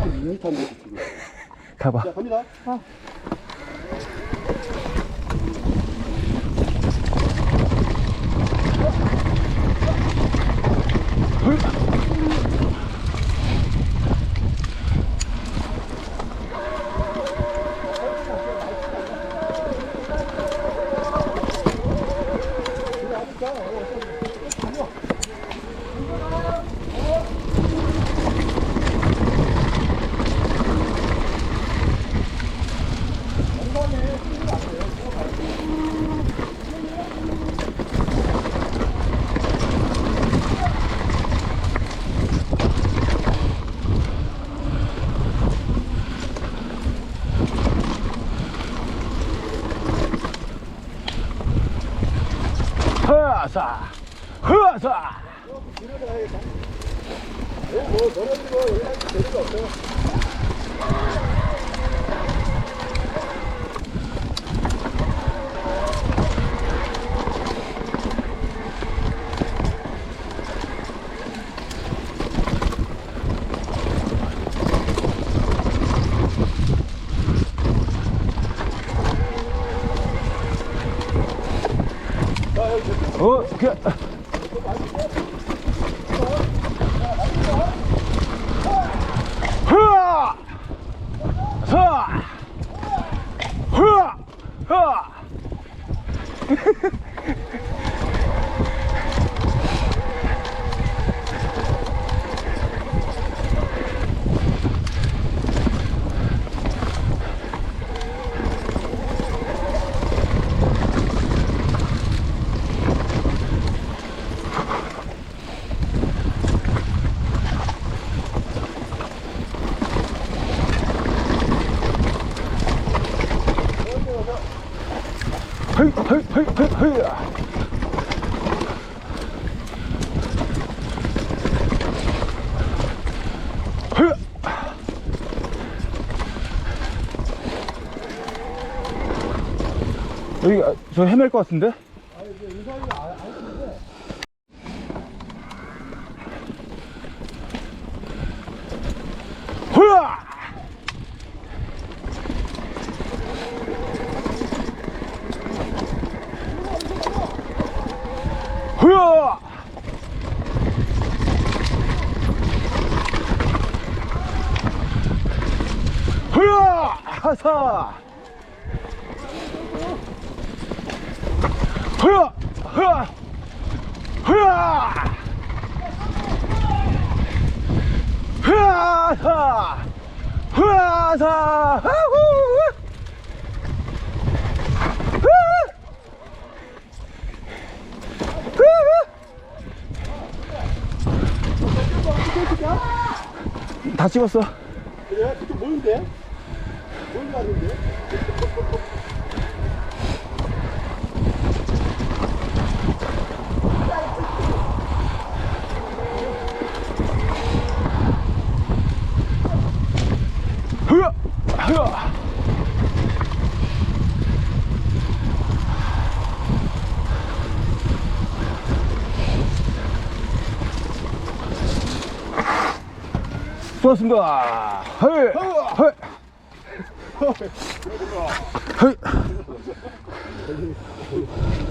2m 안 되지 지금. 가봐. 자, 갑니다. 흐아사 흐아사. 뭐 너네들 뭐 여기 할 재미가 없어. 그. 흐아 사 흐아 흐아. 헤이 헤이 헤이 헤이 헤이. 여기 저 헤맬 것 같은데? 아니 이제 인사이가 안 쓰는데. 흐아 흐아 흐아 하사 흐아 흐아 흐아 흐아사 흐아사 다 찍었어. 그래? 그쪽 뭐인데? 뭔지 아는데? 흐아 흐아. 수고하셨습니다. 헤이 헤이 헤이.